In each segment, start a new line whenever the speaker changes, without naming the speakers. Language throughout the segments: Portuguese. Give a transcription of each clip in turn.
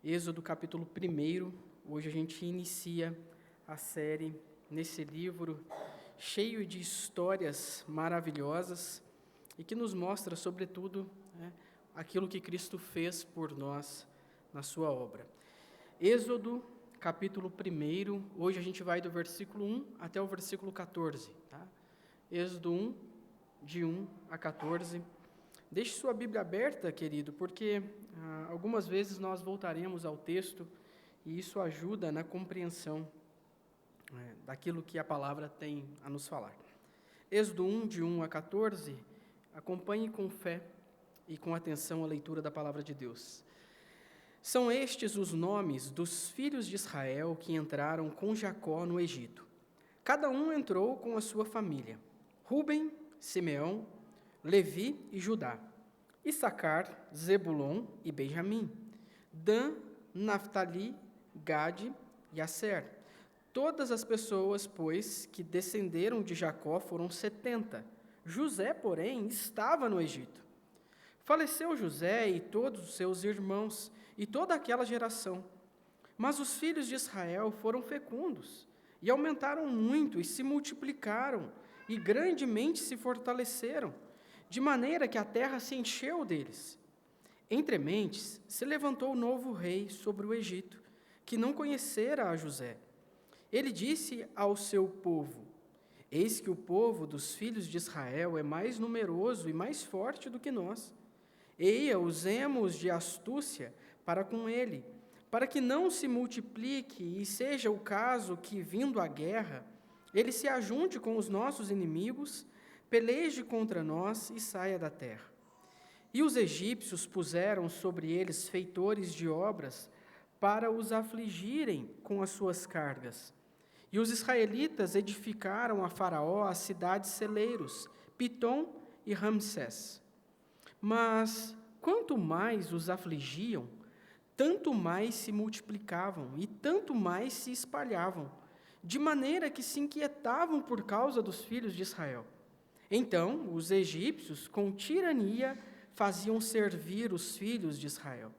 Êxodo capítulo 1. Hoje a gente inicia a série nesse livro cheio de histórias maravilhosas e que nos mostra, sobretudo, aquilo que Cristo fez por nós na sua obra. Êxodo capítulo 1, hoje a gente vai do versículo 1 até o versículo 14. Tá? Êxodo 1, de 1 a 14. Deixe sua Bíblia aberta, querido, porque algumas vezes nós voltaremos ao texto e isso ajuda na compreensão daquilo que a palavra tem a nos falar. Êxodo 1, de 1 a 14, acompanhe com fé e com atenção a leitura da palavra de Deus. São estes os nomes dos filhos de Israel que entraram com Jacó no Egito. Cada um entrou com a sua família: Ruben, Simeão, Levi e Judá, Issacar, Zebulon e Benjamim, Dan, Naftali, Gade e Aser. Todas as pessoas, pois, que descenderam de Jacó foram 70. José, porém, estava no Egito. Faleceu José e todos os seus irmãos e toda aquela geração. Mas os filhos de Israel foram fecundos e aumentaram muito e se multiplicaram e grandemente se fortaleceram, de maneira que a terra se encheu deles. Entre mentes, se levantou um novo rei sobre o Egito, que não conhecera a José. Ele disse ao seu povo: Eis que o povo dos filhos de Israel é mais numeroso e mais forte do que nós. Eia, usemos de astúcia para com ele, para que não se multiplique e seja o caso que, vindo a guerra, ele se ajunte com os nossos inimigos, peleje contra nós e saia da terra. E os egípcios puseram sobre eles feitores de obras para os afligirem com as suas cargas. E os israelitas edificaram a Faraó as cidades celeiros, Pitom e Ramsés. Mas quanto mais os afligiam, tanto mais se multiplicavam e tanto mais se espalhavam, de maneira que se inquietavam por causa dos filhos de Israel. Então, os egípcios, com tirania, faziam servir os filhos de Israel,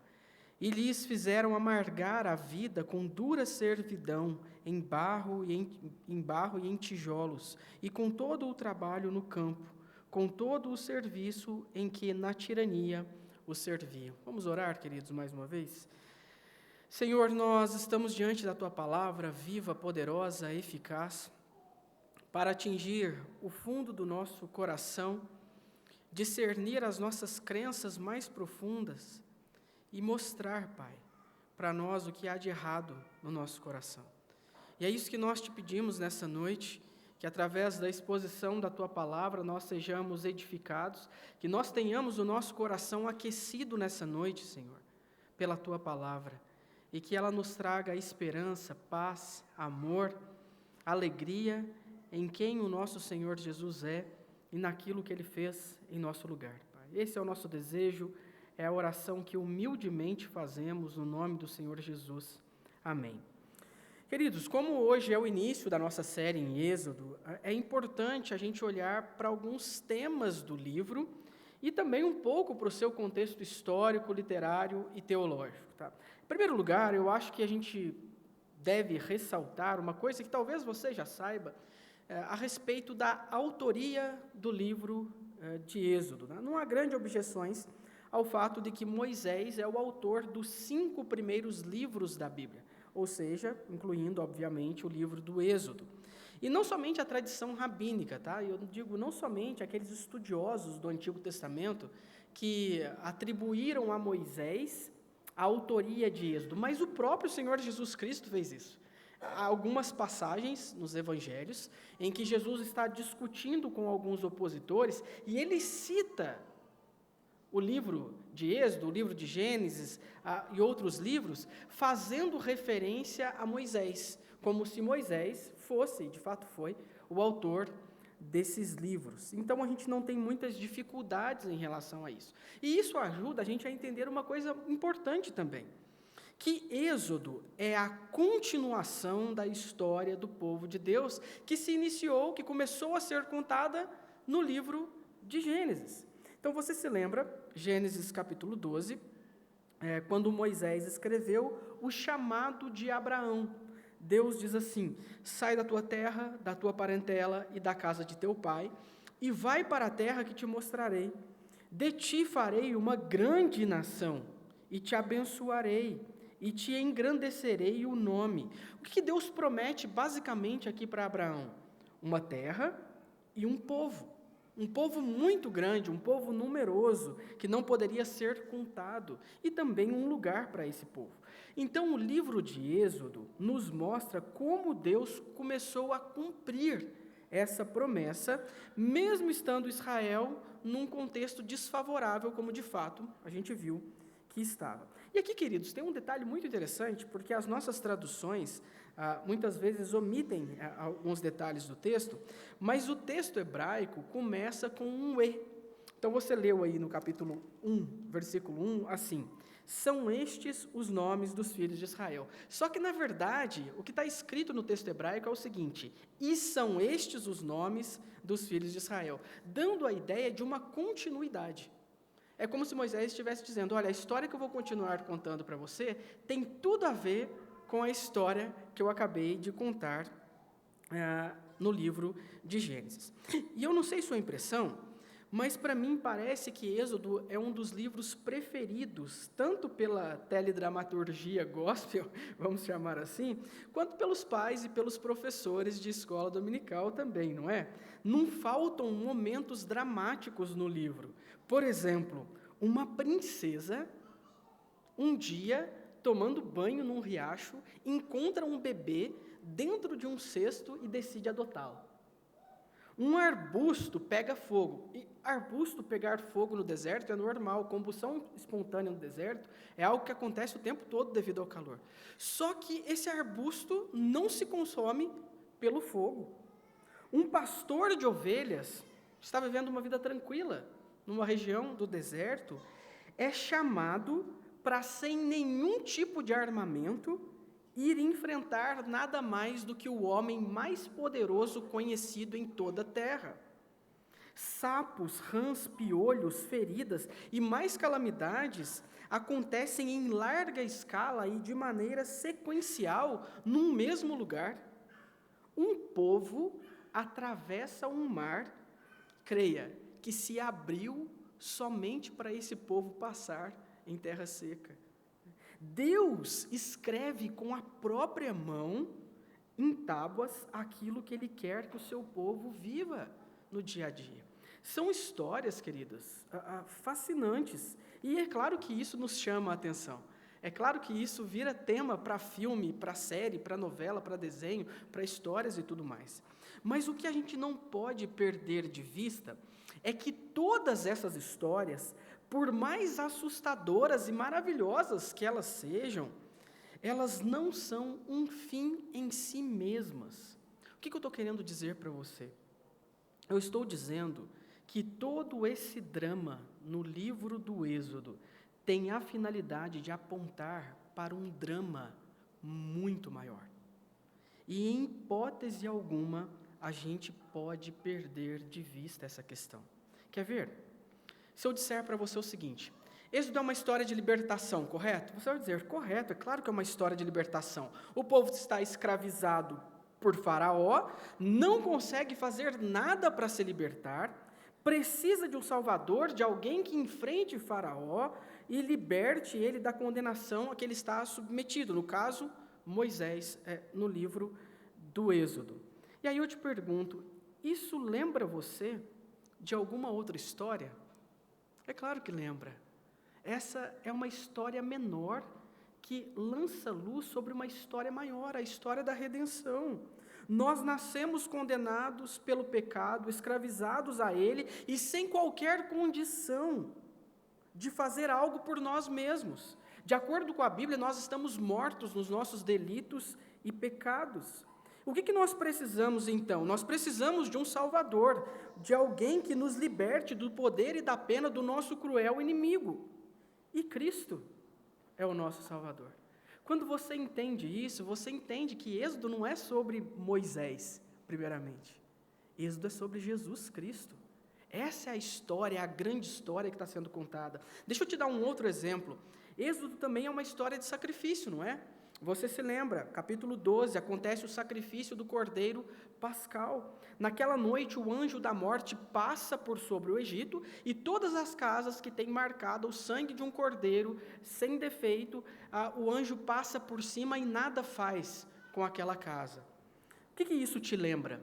e lhes fizeram amargar a vida com dura servidão, em barro e em tijolos, e com todo o trabalho no campo, com todo o serviço em que na tirania os serviam. Vamos orar, queridos, mais uma vez? Senhor, nós estamos diante da Tua palavra, viva, poderosa, eficaz, para atingir o fundo do nosso coração, discernir as nossas crenças mais profundas e mostrar, Pai, para nós o que há de errado no nosso coração. E é isso que nós te pedimos nessa noite, que através da exposição da Tua palavra nós sejamos edificados, que nós tenhamos o nosso coração aquecido nessa noite, Senhor, pela Tua palavra, e que ela nos traga esperança, paz, amor, alegria em quem o nosso Senhor Jesus é e naquilo que Ele fez em nosso lugar, Pai. Esse é o nosso desejo, é a oração que humildemente fazemos no nome do Senhor Jesus. Amém. Queridos, como hoje é o início da nossa série em Êxodo, é importante a gente olhar para alguns temas do livro e também um pouco para o seu contexto histórico, literário e teológico. Tá? Em primeiro lugar, eu acho que a gente deve ressaltar uma coisa que talvez você já saiba, a respeito da autoria do livro de Êxodo. Né? Não há grandes objeções ao fato de que Moisés é o autor dos 5 primeiros livros da Bíblia, ou seja, incluindo, obviamente, o livro do Êxodo. E não somente a tradição rabínica, tá? Eu digo não somente aqueles estudiosos do Antigo Testamento que atribuíram a Moisés a autoria de Êxodo, mas o próprio Senhor Jesus Cristo fez isso. Há algumas passagens nos evangelhos em que Jesus está discutindo com alguns opositores e ele cita o livro de Êxodo, o livro de Gênesis e outros livros, fazendo referência a Moisés, como se Moisés fosse, de fato foi, o autor desses livros. Então, a gente não tem muitas dificuldades em relação a isso. E isso ajuda a gente a entender uma coisa importante também, que Êxodo é a continuação da história do povo de Deus, que se iniciou, que começou a ser contada no livro de Gênesis. Então, você se lembra, Gênesis capítulo 12, quando Moisés escreveu o chamado de Abraão. Deus diz assim: sai da tua terra, da tua parentela e da casa de teu pai, e vai para a terra que te mostrarei. De ti farei uma grande nação, e te abençoarei, e te engrandecerei o nome. O que Deus promete basicamente aqui para Abraão? Uma terra e um povo muito grande, um povo numeroso, que não poderia ser contado, e também um lugar para esse povo. Então, o livro de Êxodo nos mostra como Deus começou a cumprir essa promessa, mesmo estando Israel num contexto desfavorável, como de fato a gente viu que estava. E aqui, queridos, tem um detalhe muito interessante, porque as nossas traduções muitas vezes omitem alguns detalhes do texto, mas o texto hebraico começa com um E. Então, você leu aí no capítulo 1, versículo 1, assim: são estes os nomes dos filhos de Israel. Só que, na verdade, o que está escrito no texto hebraico é o seguinte: e são estes os nomes dos filhos de Israel, dando a ideia de uma continuidade. É como se Moisés estivesse dizendo: olha, a história que eu vou continuar contando para você tem tudo a ver com a história que eu acabei de contar no livro de Gênesis. E eu não sei sua impressão, mas para mim parece que Êxodo é um dos livros preferidos, tanto pela teledramaturgia gospel, vamos chamar assim, quanto pelos pais e pelos professores de escola dominical também, não é? Não faltam momentos dramáticos no livro. Por exemplo, uma princesa, um dia, tomando banho num riacho, encontra um bebê dentro de um cesto e decide adotá-lo. Um arbusto pega fogo. E arbusto pegar fogo no deserto é normal. Combustão espontânea no deserto é algo que acontece o tempo todo devido ao calor. Só que esse arbusto não se consome pelo fogo. Um pastor de ovelhas está vivendo uma vida tranquila numa região do deserto, é chamado para, sem nenhum tipo de armamento, ir enfrentar nada mais do que o homem mais poderoso conhecido em toda a terra. Sapos, rãs, piolhos, feridas e mais calamidades acontecem em larga escala e de maneira sequencial num mesmo lugar. Um povo atravessa um mar, creia, que se abriu somente para esse povo passar em terra seca. Deus escreve com a própria mão, em tábuas, aquilo que Ele quer que o seu povo viva no dia a dia. São histórias, queridas, fascinantes. E é claro que isso nos chama a atenção. É claro que isso vira tema para filme, para série, para novela, para desenho, para histórias e tudo mais. Mas o que a gente não pode perder de vista é que todas essas histórias, por mais assustadoras e maravilhosas que elas sejam, elas não são um fim em si mesmas. O que eu estou querendo dizer para você? Eu estou dizendo que todo esse drama no livro do Êxodo tem a finalidade de apontar para um drama muito maior. E, em hipótese alguma, a gente pode perder de vista essa questão. Quer ver? Se eu disser para você o seguinte: Êxodo é uma história de libertação, correto? Você vai dizer: correto, é claro que é uma história de libertação. O povo está escravizado por Faraó, não consegue fazer nada para se libertar, precisa de um salvador, de alguém que enfrente Faraó e liberte ele da condenação a que ele está submetido. No caso, Moisés, no livro do Êxodo. E aí eu te pergunto, isso lembra você de alguma outra história? É claro que lembra. Essa é uma história menor que lança luz sobre uma história maior, a história da redenção. Nós nascemos condenados pelo pecado, escravizados a ele e sem qualquer condição de fazer algo por nós mesmos. De acordo com a Bíblia, nós estamos mortos nos nossos delitos e pecados. O que nós precisamos, então? Nós precisamos de um Salvador, de alguém que nos liberte do poder e da pena do nosso cruel inimigo. E Cristo é o nosso Salvador. Quando você entende isso, você entende que Êxodo não é sobre Moisés, primeiramente. Êxodo é sobre Jesus Cristo. Essa é a história, a grande história que está sendo contada. Deixa eu te dar um outro exemplo. Êxodo também é uma história de sacrifício, não é? Você se lembra, capítulo 12, acontece o sacrifício do cordeiro pascal. Naquela noite, o anjo da morte passa por sobre o Egito, e todas as casas que têm marcado o sangue de um cordeiro, sem defeito, o anjo passa por cima e nada faz com aquela casa. O que isso te lembra?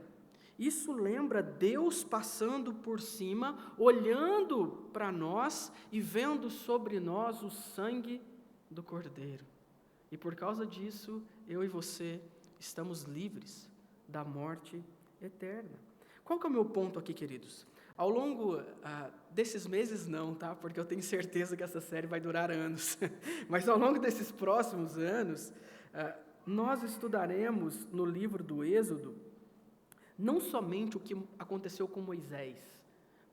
Isso lembra Deus passando por cima, olhando para nós e vendo sobre nós o sangue do cordeiro. E por causa disso, eu e você estamos livres da morte eterna. Qual que é o meu ponto aqui, queridos? Ao longo desses meses não, tá? Porque eu tenho certeza que essa série vai durar anos. Mas ao longo desses próximos anos, nós estudaremos no livro do Êxodo, não somente o que aconteceu com Moisés,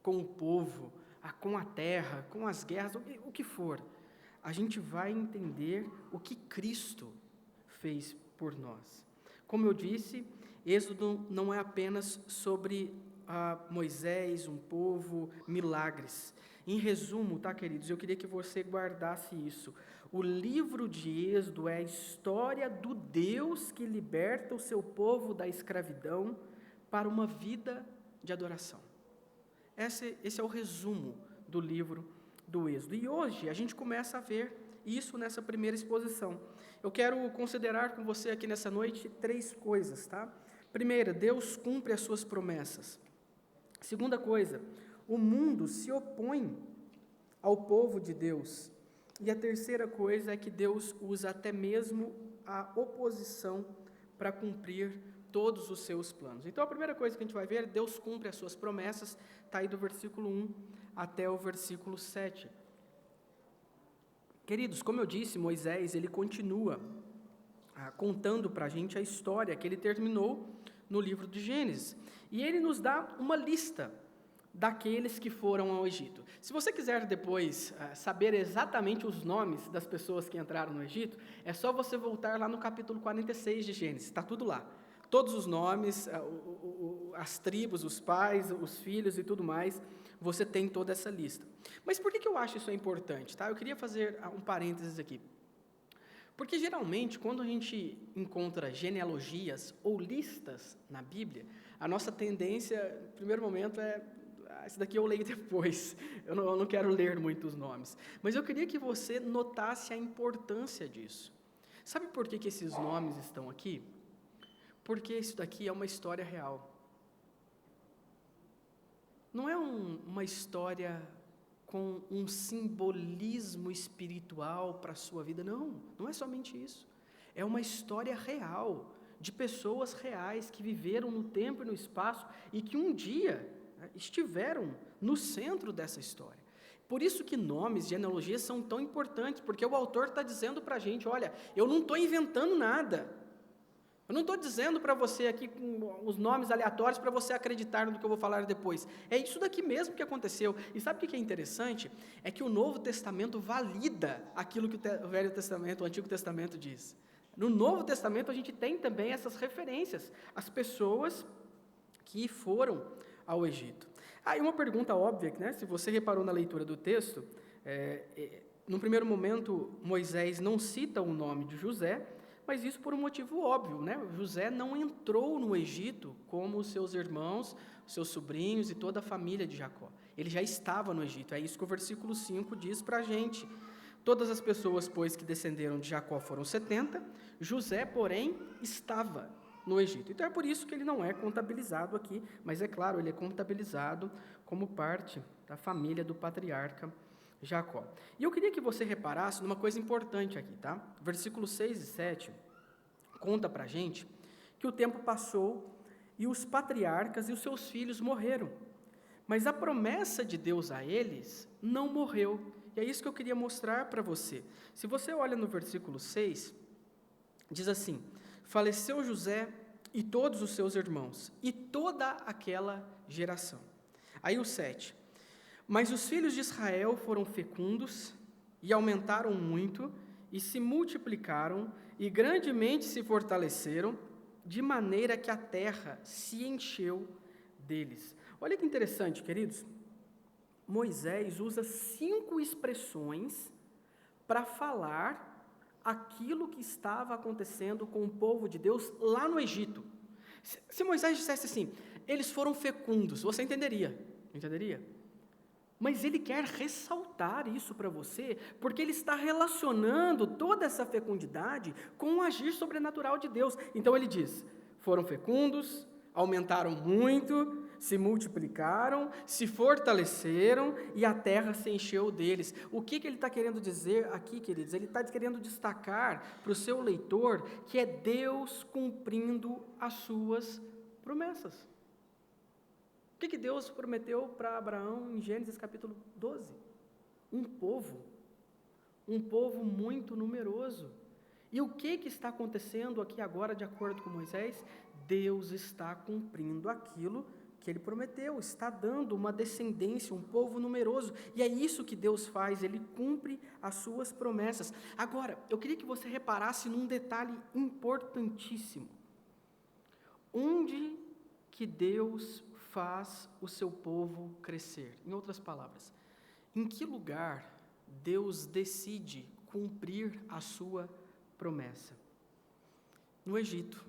com o povo, com a terra, com as guerras, o que for. A gente vai entender o que Cristo fez por nós. Como eu disse, Êxodo não é apenas sobre Moisés, um povo, milagres. Em resumo, tá, queridos, eu queria que você guardasse isso. O livro de Êxodo é a história do Deus que liberta o seu povo da escravidão para uma vida de adoração. Esse é o resumo do livro do Êxodo. E hoje a gente começa a ver isso nessa primeira exposição. Eu quero considerar com você aqui nessa noite 3 coisas, tá? Primeira, Deus cumpre as suas promessas. Segunda coisa, o mundo se opõe ao povo de Deus. E a terceira coisa é que Deus usa até mesmo a oposição para cumprir todos os seus planos. Então, a primeira coisa que a gente vai ver, Deus cumpre as suas promessas, está aí do versículo 1 até o versículo 7. Queridos, como eu disse, Moisés, ele continua contando para a gente a história que ele terminou no livro de Gênesis. E ele nos dá uma lista daqueles que foram ao Egito. Se você quiser depois saber exatamente os nomes das pessoas que entraram no Egito, é só você voltar lá no capítulo 46 de Gênesis, está tudo lá. Todos os nomes, as tribos, os pais, os filhos e tudo mais, você tem toda essa lista. Mas por que eu acho isso importante? Tá? Eu queria fazer um parênteses aqui. Porque geralmente, quando a gente encontra genealogias ou listas na Bíblia, a nossa tendência, no primeiro momento, esse daqui eu leio depois, eu não quero ler muitos nomes. Mas eu queria que você notasse a importância disso. Sabe por que esses nomes estão aqui? Porque isso daqui é uma história real. Não é uma história com um simbolismo espiritual para a sua vida, não é somente isso. É uma história real, de pessoas reais que viveram no tempo e no espaço e que um dia estiveram no centro dessa história. Por isso que nomes, genealogias são tão importantes, porque o autor está dizendo para a gente, olha, eu não estou inventando nada. Eu não estou dizendo para você aqui com os nomes aleatórios para você acreditar no que eu vou falar depois. É isso daqui mesmo que aconteceu. E sabe o que é interessante? É que o Novo Testamento valida aquilo que o Velho Testamento, o Antigo Testamento diz. No Novo Testamento a gente tem também essas referências, as pessoas que foram ao Egito. E uma pergunta óbvia, né? Se você reparou na leitura do texto, no primeiro momento Moisés não cita o nome de José, mas isso por um motivo óbvio, né? José não entrou no Egito como os seus irmãos, os seus sobrinhos e toda a família de Jacó. Ele já estava no Egito, é isso que o versículo 5 diz para a gente. Todas as pessoas, pois, que descenderam de Jacó foram 70, José, porém, estava no Egito. Então é por isso que ele não é contabilizado aqui, mas é claro, ele é contabilizado como parte da família do patriarca Jacó. E eu queria que você reparasse numa coisa importante aqui, tá? Versículos 6 e 7 conta pra gente que o tempo passou e os patriarcas e os seus filhos morreram. Mas a promessa de Deus a eles não morreu. E é isso que eu queria mostrar para você. Se você olha no versículo 6, diz assim: faleceu José e todos os seus irmãos, e toda aquela geração. Aí o 7. Mas os filhos de Israel foram fecundos e aumentaram muito, e se multiplicaram, e grandemente se fortaleceram, de maneira que a terra se encheu deles. Olha que interessante, queridos. Moisés usa 5 expressões para falar aquilo que estava acontecendo com o povo de Deus lá no Egito. Se Moisés dissesse assim, eles foram fecundos, você entenderia? Mas ele quer ressaltar isso para você, porque ele está relacionando toda essa fecundidade com o agir sobrenatural de Deus. Então ele diz, foram fecundos, aumentaram muito, se multiplicaram, se fortaleceram e a terra se encheu deles. O que ele está querendo dizer aqui, queridos? Ele está querendo destacar para o seu leitor que é Deus cumprindo as suas promessas. O que Deus prometeu para Abraão em Gênesis capítulo 12? Um povo muito numeroso. E o que está acontecendo aqui agora, de acordo com Moisés? Deus está cumprindo aquilo que ele prometeu, está dando uma descendência, um povo numeroso, e é isso que Deus faz, ele cumpre as suas promessas. Agora, eu queria que você reparasse num detalhe importantíssimo. Onde que Deus faz o seu povo crescer? Em outras palavras, em que lugar Deus decide cumprir a sua promessa? No Egito,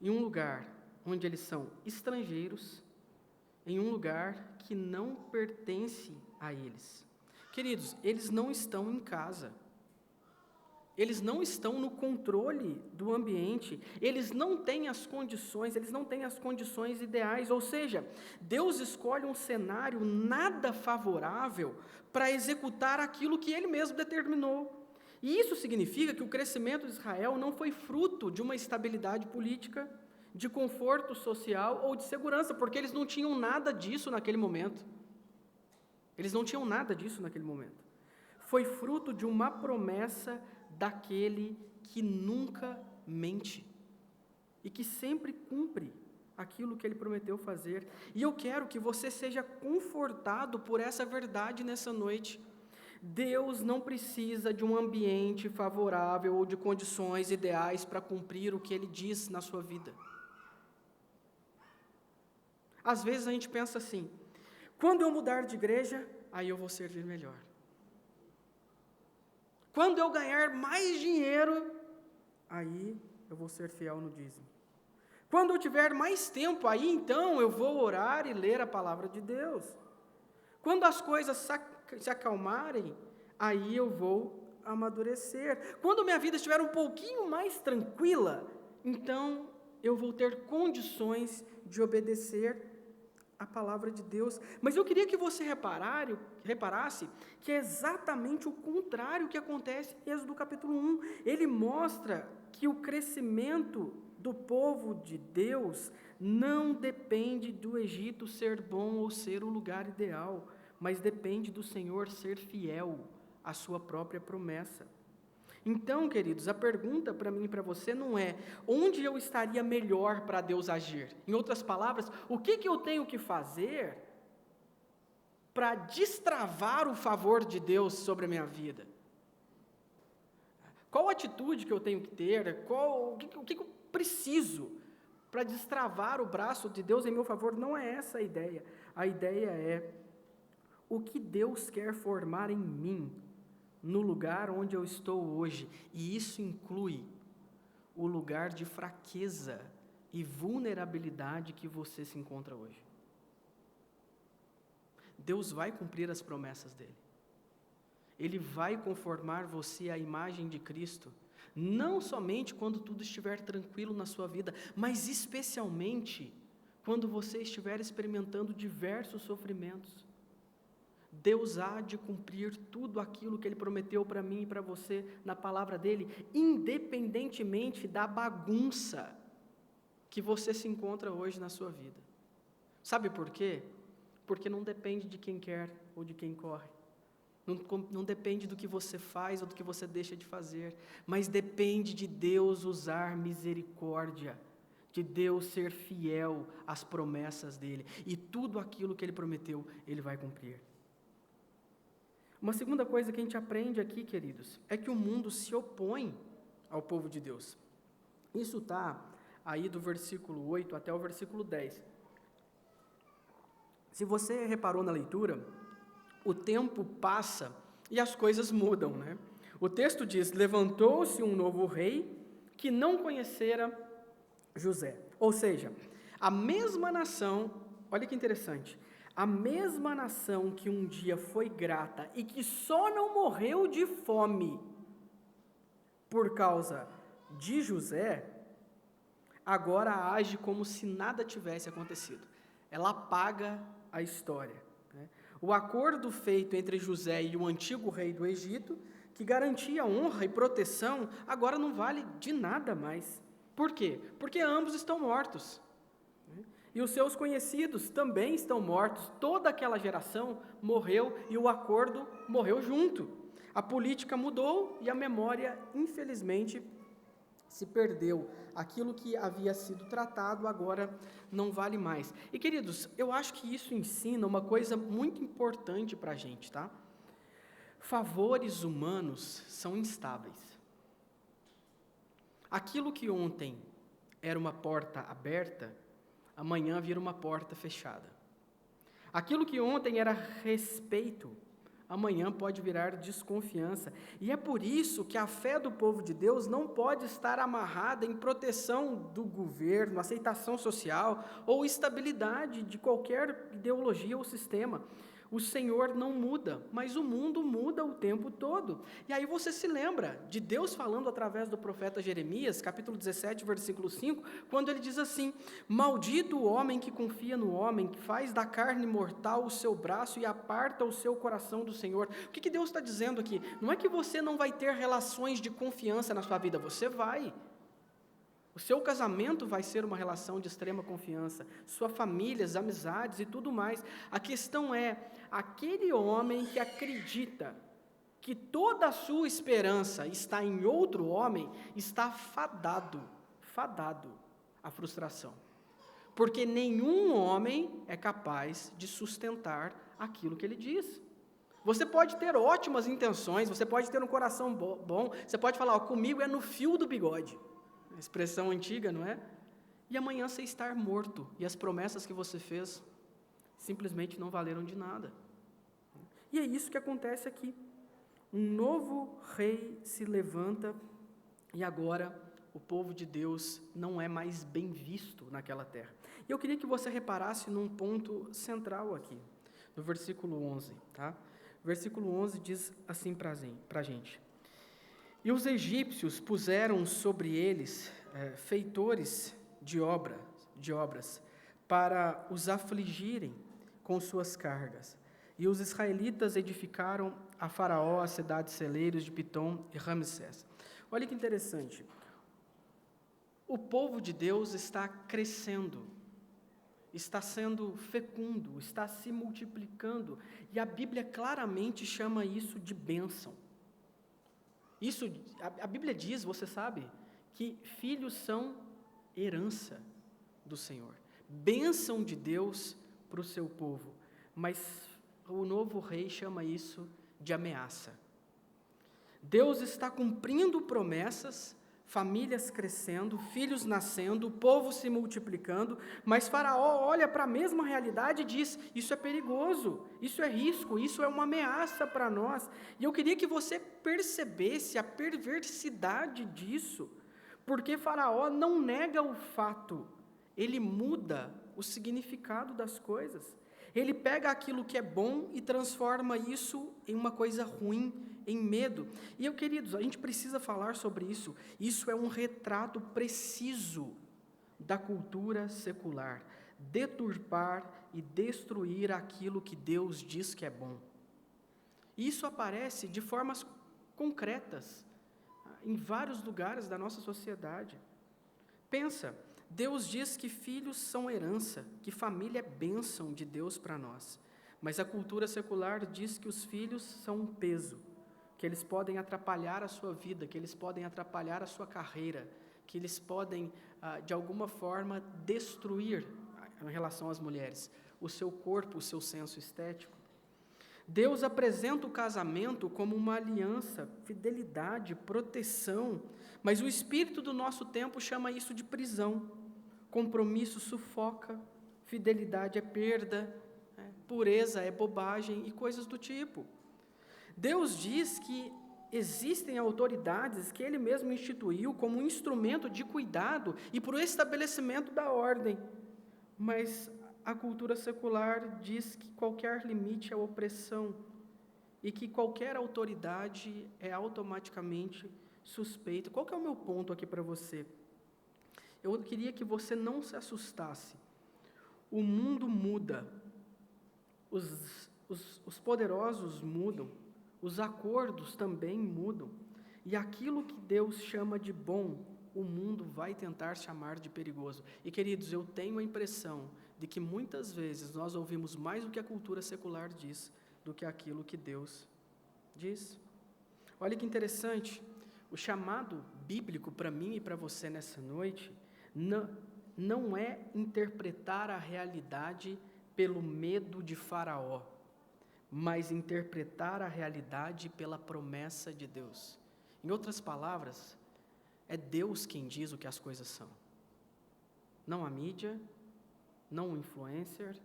em um lugar onde eles são estrangeiros, em um lugar que não pertence a eles. Queridos, eles não estão em casa, eles não estão no controle do ambiente, eles não têm as condições ideais, ou seja, Deus escolhe um cenário nada favorável para executar aquilo que Ele mesmo determinou. E isso significa que o crescimento de Israel não foi fruto de uma estabilidade política, de conforto social ou de segurança, porque eles não tinham nada disso naquele momento. Foi fruto de uma promessa daquele que nunca mente e que sempre cumpre aquilo que ele prometeu fazer. E eu quero que você seja confortado por essa verdade nessa noite. Deus não precisa de um ambiente favorável ou de condições ideais para cumprir o que Ele diz na sua vida. Às vezes a gente pensa assim, quando eu mudar de igreja, aí eu vou servir melhor. Quando eu ganhar mais dinheiro, aí eu vou ser fiel no dízimo. Quando eu tiver mais tempo, aí então eu vou orar e ler a palavra de Deus. Quando as coisas se acalmarem, aí eu vou amadurecer. Quando minha vida estiver um pouquinho mais tranquila, então eu vou ter condições de obedecer a palavra de Deus. Mas eu queria que você reparasse que é exatamente o contrário que acontece em Êxodo capítulo 1. Ele mostra que o crescimento do povo de Deus não depende do Egito ser bom ou ser o lugar ideal, mas depende do Senhor ser fiel à sua própria promessa. Então, queridos, a pergunta para mim e para você não é onde eu estaria melhor para Deus agir. Em outras palavras, o que eu tenho que fazer para destravar o favor de Deus sobre a minha vida? Qual atitude que eu tenho que ter? O que eu preciso para destravar o braço de Deus em meu favor? Não é essa a ideia. A ideia é o que Deus quer formar em mim, no lugar onde eu estou hoje, e isso inclui o lugar de fraqueza e vulnerabilidade que você se encontra hoje. Deus vai cumprir as promessas dele. Ele vai conformar você à imagem de Cristo, não somente quando tudo estiver tranquilo na sua vida, mas especialmente quando você estiver experimentando diversos sofrimentos. Deus há de cumprir tudo aquilo que Ele prometeu para mim e para você na palavra dEle, independentemente da bagunça que você se encontra hoje na sua vida. Sabe por quê? Porque não depende de quem quer ou de quem corre. Não depende do que você faz ou do que você deixa de fazer, mas depende de Deus usar misericórdia, de Deus ser fiel às promessas dEle, e tudo aquilo que Ele prometeu, Ele vai cumprir. Uma segunda coisa que a gente aprende aqui, queridos, é que o mundo se opõe ao povo de Deus. Isso está aí do versículo 8 até o versículo 10. Se você reparou na leitura, o tempo passa e as coisas mudam, né? O texto diz: levantou-se um novo rei que não conhecera José. Ou seja, a mesma nação, olha que interessante, a mesma nação que um dia foi grata e que só não morreu de fome por causa de José, agora age como se nada tivesse acontecido. Ela apaga a história, né? O acordo feito entre José e o antigo rei do Egito, que garantia honra e proteção, agora não vale de nada mais. Por quê? Porque ambos estão mortos. E os seus conhecidos também estão mortos. Toda aquela geração morreu e o acordo morreu junto. A política mudou e a memória, infelizmente, se perdeu. Aquilo que havia sido tratado agora não vale mais. E, queridos, eu acho que isso ensina uma coisa muito importante para a gente, tá? Favores humanos são instáveis. Aquilo que ontem era uma porta aberta, amanhã vira uma porta fechada. Aquilo que ontem era respeito, amanhã pode virar desconfiança. E é por isso que a fé do povo de Deus não pode estar amarrada em proteção do governo, aceitação social ou estabilidade de qualquer ideologia ou sistema. O Senhor não muda, mas o mundo muda o tempo todo. E aí você se lembra de Deus falando através do profeta Jeremias, capítulo 17, versículo 5, quando ele diz assim: maldito o homem que confia no homem, que faz da carne mortal o seu braço e aparta o seu coração do Senhor. O que Deus está dizendo aqui? Não é que você não vai ter relações de confiança na sua vida, você vai. O seu casamento vai ser uma relação de extrema confiança, sua família, as amizades e tudo mais. A questão é, aquele homem que acredita que toda a sua esperança está em outro homem, está fadado à frustração. Porque nenhum homem é capaz de sustentar aquilo que ele diz. Você pode ter ótimas intenções, você pode ter um coração bom, você pode falar, comigo é no fio do bigode. Expressão antiga, não é? E amanhã você estar morto, e as promessas que você fez simplesmente não valeram de nada. E é isso que acontece aqui. Um novo rei se levanta, e agora o povo de Deus não é mais bem visto naquela terra. E eu queria que você reparasse num ponto central aqui, no versículo 11, tá? O versículo 11 diz assim para a gente: e os egípcios puseram sobre eles feitores de obras, para os afligirem com suas cargas. E os israelitas edificaram a Faraó as cidades celeiros de Pitom e Ramsés. Olha que interessante. O povo de Deus está crescendo, está sendo fecundo, está se multiplicando, e a Bíblia claramente chama isso de bênção. Isso, a Bíblia diz, você sabe, que filhos são herança do Senhor, bênção de Deus para o seu povo, mas o novo rei chama isso de ameaça. Deus está cumprindo promessas, famílias crescendo, filhos nascendo, o povo se multiplicando, mas Faraó olha para a mesma realidade e diz: isso é perigoso, isso é risco, isso é uma ameaça para nós. E eu queria que você percebesse a perversidade disso, porque Faraó não nega o fato, ele muda o significado das coisas. Ele pega aquilo que é bom e transforma isso em uma coisa ruim, em medo. E eu, queridos, a gente precisa falar sobre isso. Isso é um retrato preciso da cultura secular. Deturpar e destruir aquilo que Deus diz que é bom. Isso aparece de formas concretas em vários lugares da nossa sociedade. Pensa, Deus diz que filhos são herança, que família é bênção de Deus para nós. Mas a cultura secular diz que os filhos são um peso, que eles podem atrapalhar a sua vida, que eles podem atrapalhar a sua carreira, que eles podem, de alguma forma, destruir, em relação às mulheres, o seu corpo, o seu senso estético. Deus apresenta o casamento como uma aliança, fidelidade, proteção, mas o espírito do nosso tempo chama isso de prisão. Compromisso sufoca, fidelidade é perda, pureza é bobagem e coisas do tipo. Deus diz que existem autoridades que Ele mesmo instituiu como um instrumento de cuidado e para o estabelecimento da ordem. Mas a cultura secular diz que qualquer limite é opressão e que qualquer autoridade é automaticamente suspeita. Qual que é o meu ponto aqui para você? Eu queria que você não se assustasse. O mundo muda, os poderosos mudam, os acordos também mudam, e aquilo que Deus chama de bom, o mundo vai tentar chamar de perigoso. E, queridos, eu tenho a impressão de que muitas vezes nós ouvimos mais o que a cultura secular diz do que aquilo que Deus diz. Olha que interessante, o chamado bíblico para mim e para você nessa noite não é interpretar a realidade pelo medo de Faraó, mas interpretar a realidade pela promessa de Deus. Em outras palavras, é Deus quem diz o que as coisas são. Não a mídia, não o influencer,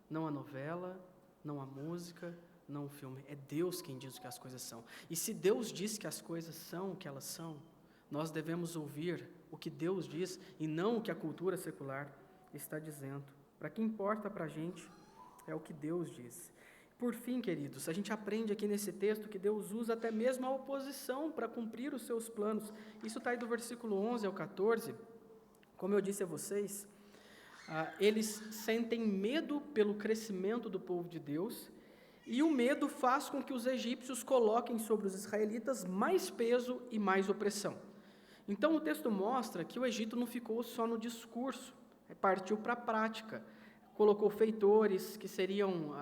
não a novela, não a música, não o filme. É Deus quem diz o que as coisas são. E se Deus diz que as coisas são o que elas são, nós devemos ouvir o que Deus diz e não o que a cultura secular está dizendo. Para que importa para a gente é o que Deus diz. Por fim, queridos, a gente aprende aqui nesse texto que Deus usa até mesmo a oposição para cumprir os seus planos. Isso está aí do versículo 11 ao 14. Como eu disse a vocês, eles sentem medo pelo crescimento do povo de Deus, e o medo faz com que os egípcios coloquem sobre os israelitas mais peso e mais opressão. Então o texto mostra que o Egito não ficou só no discurso, partiu para a prática. Colocou feitores que seriam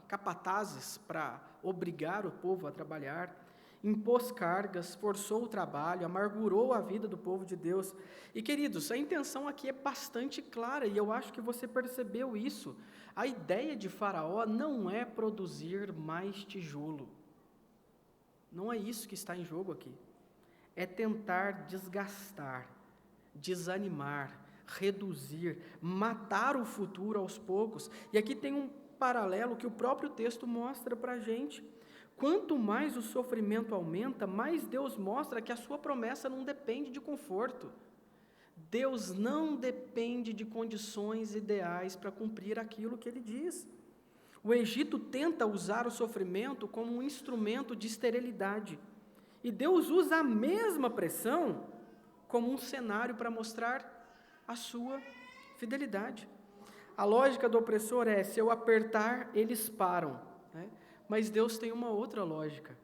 capatazes para obrigar o povo a trabalhar, impôs cargas, forçou o trabalho, amargurou a vida do povo de Deus. E, queridos, a intenção aqui é bastante clara, e eu acho que você percebeu isso. A ideia de Faraó não é produzir mais tijolo. Não é isso que está em jogo aqui. É tentar desgastar, desanimar, reduzir, matar o futuro aos poucos. E aqui tem um paralelo que o próprio texto mostra para a gente. Quanto mais o sofrimento aumenta, mais Deus mostra que a sua promessa não depende de conforto. Deus não depende de condições ideais para cumprir aquilo que Ele diz. O Egito tenta usar o sofrimento como um instrumento de esterilidade. E Deus usa a mesma pressão como um cenário para mostrar a sua fidelidade. A lógica do opressor é: se eu apertar, eles param, né? Mas Deus tem uma outra lógica.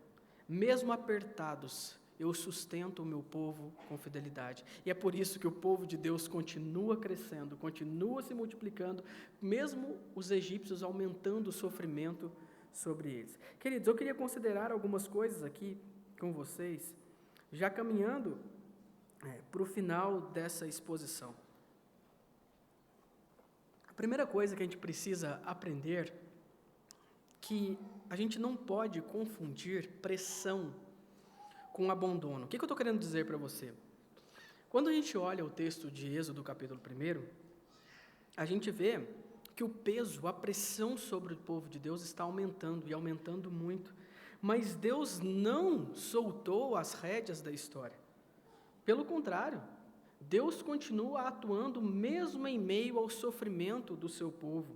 Mesmo apertados, eu sustento o meu povo com fidelidade. E é por isso que o povo de Deus continua crescendo, continua se multiplicando, mesmo os egípcios aumentando o sofrimento sobre eles. Queridos, eu queria considerar algumas coisas aqui com vocês, já caminhando para o final dessa exposição. A primeira coisa que a gente precisa aprender, que a gente não pode confundir pressão com abandono. O que eu estou querendo dizer para você? Quando a gente olha o texto de Êxodo, capítulo 1, a gente vê que o peso, a pressão sobre o povo de Deus está aumentando, e aumentando muito. Mas Deus não soltou as rédeas da história. Pelo contrário, Deus continua atuando mesmo em meio ao sofrimento do seu povo.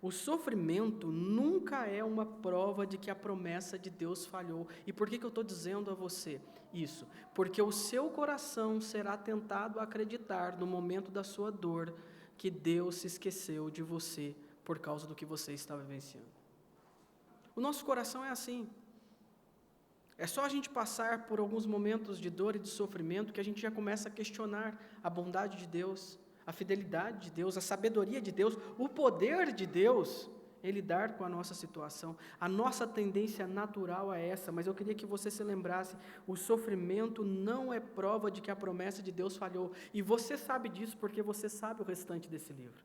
O sofrimento nunca é uma prova de que a promessa de Deus falhou. E por que eu estou dizendo a você isso? Porque o seu coração será tentado a acreditar no momento da sua dor que Deus se esqueceu de você por causa do que você estava vivenciando. O nosso coração é assim. É só a gente passar por alguns momentos de dor e de sofrimento que a gente já começa a questionar a bondade de Deus, a fidelidade de Deus, a sabedoria de Deus, o poder de Deus em lidar com a nossa situação. A nossa tendência natural é essa, mas eu queria que você se lembrasse, o sofrimento não é prova de que a promessa de Deus falhou. E você sabe disso porque você sabe o restante desse livro.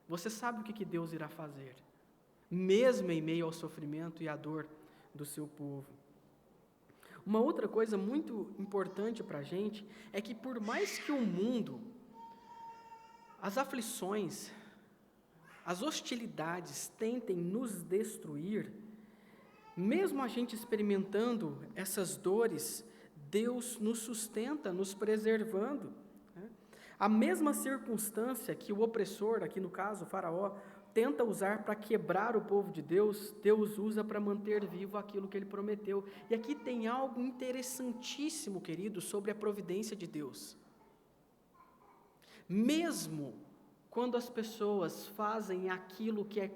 Você sabe o que Deus irá fazer, mesmo em meio ao sofrimento e à dor do seu povo. Uma outra coisa muito importante para a gente é que, por mais que o mundo, as aflições, as hostilidades tentem nos destruir, Mesmo a gente experimentando essas dores, Deus nos sustenta, nos preservando, né? A mesma circunstância que o opressor, aqui no caso o Faraó, tenta usar para quebrar o povo de Deus, Deus usa para manter vivo aquilo que Ele prometeu. E aqui tem algo interessantíssimo, querido, sobre a providência de Deus. Mesmo quando as pessoas fazem aquilo que é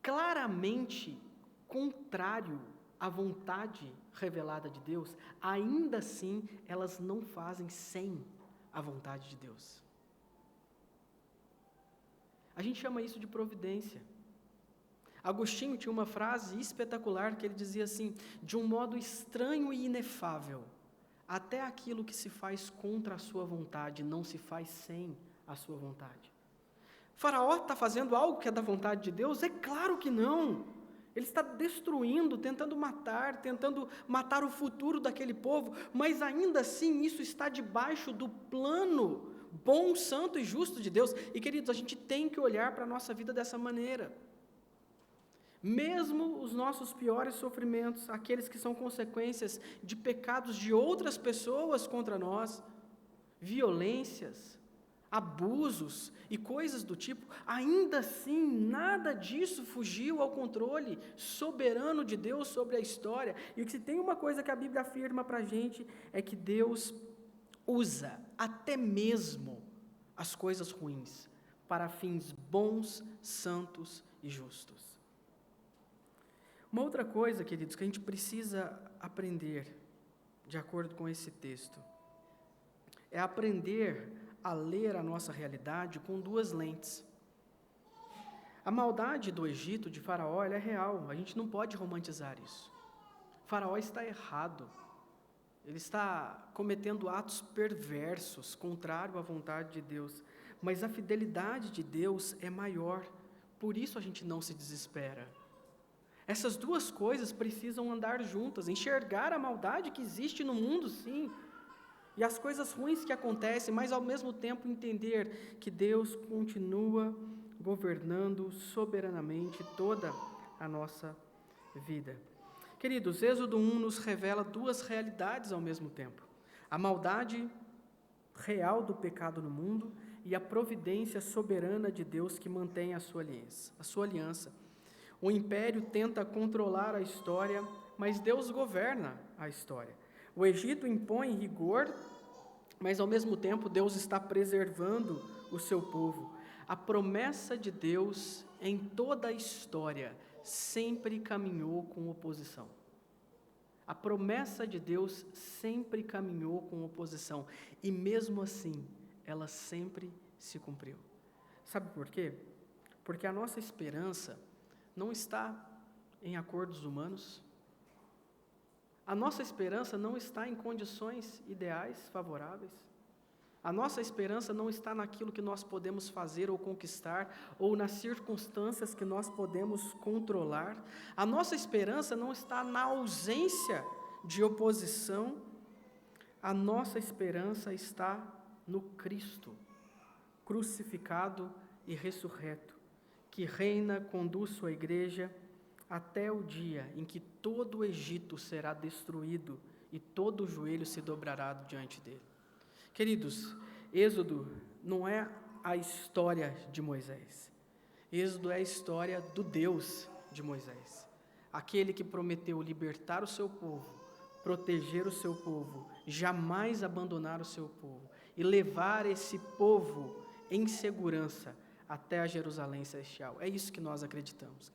claramente contrário à vontade revelada de Deus, ainda assim elas não fazem sem a vontade de Deus. A gente chama isso de providência. Agostinho tinha uma frase espetacular que ele dizia assim: de um modo estranho e inefável, até aquilo que se faz contra a sua vontade não se faz sem a sua vontade. Faraó está fazendo algo que é da vontade de Deus? É claro que não. Ele está destruindo, tentando matar o futuro daquele povo, mas ainda assim isso está debaixo do plano bom, santo e justo de Deus. E, queridos, a gente tem que olhar para a nossa vida dessa maneira. Mesmo os nossos piores sofrimentos, aqueles que são consequências de pecados de outras pessoas contra nós, violências, abusos e coisas do tipo, ainda assim, nada disso fugiu ao controle soberano de Deus sobre a história. E se tem uma coisa que a Bíblia afirma para a gente, é que Deus usa até mesmo as coisas ruins para fins bons, santos e justos. Uma outra coisa, queridos, que a gente precisa aprender, de acordo com esse texto, é aprender a ler a nossa realidade com duas lentes. A maldade do Egito, de Faraó, ela é real, a gente não pode romantizar isso. Faraó está errado, ele está cometendo atos perversos, contrário à vontade de Deus, mas a fidelidade de Deus é maior, por isso a gente não se desespera. Essas duas coisas precisam andar juntas, enxergar a maldade que existe no mundo, sim, e as coisas ruins que acontecem, mas ao mesmo tempo entender que Deus continua governando soberanamente toda a nossa vida. Queridos, Êxodo 1 nos revela duas realidades ao mesmo tempo: a maldade real do pecado no mundo e a providência soberana de Deus que mantém a sua aliança. O império tenta controlar a história, mas Deus governa a história. O Egito impõe rigor, mas ao mesmo tempo Deus está preservando o seu povo. A promessa de Deus em toda a história sempre caminhou com oposição. A promessa de Deus sempre caminhou com oposição, e mesmo assim, ela sempre se cumpriu. Sabe por quê? Porque a nossa esperança não está em acordos humanos. A nossa esperança não está em condições ideais, favoráveis. A nossa esperança não está naquilo que nós podemos fazer ou conquistar, ou nas circunstâncias que nós podemos controlar. A nossa esperança não está na ausência de oposição. A nossa esperança está no Cristo, crucificado e ressurreto, que reina, conduz sua igreja até o dia em que todo o Egito será destruído e todo o joelho se dobrará diante dele. Queridos, Êxodo não é a história de Moisés. Êxodo é a história do Deus de Moisés. Aquele que prometeu libertar o seu povo, proteger o seu povo, jamais abandonar o seu povo e levar esse povo em segurança até a Jerusalém celestial. É isso que nós acreditamos.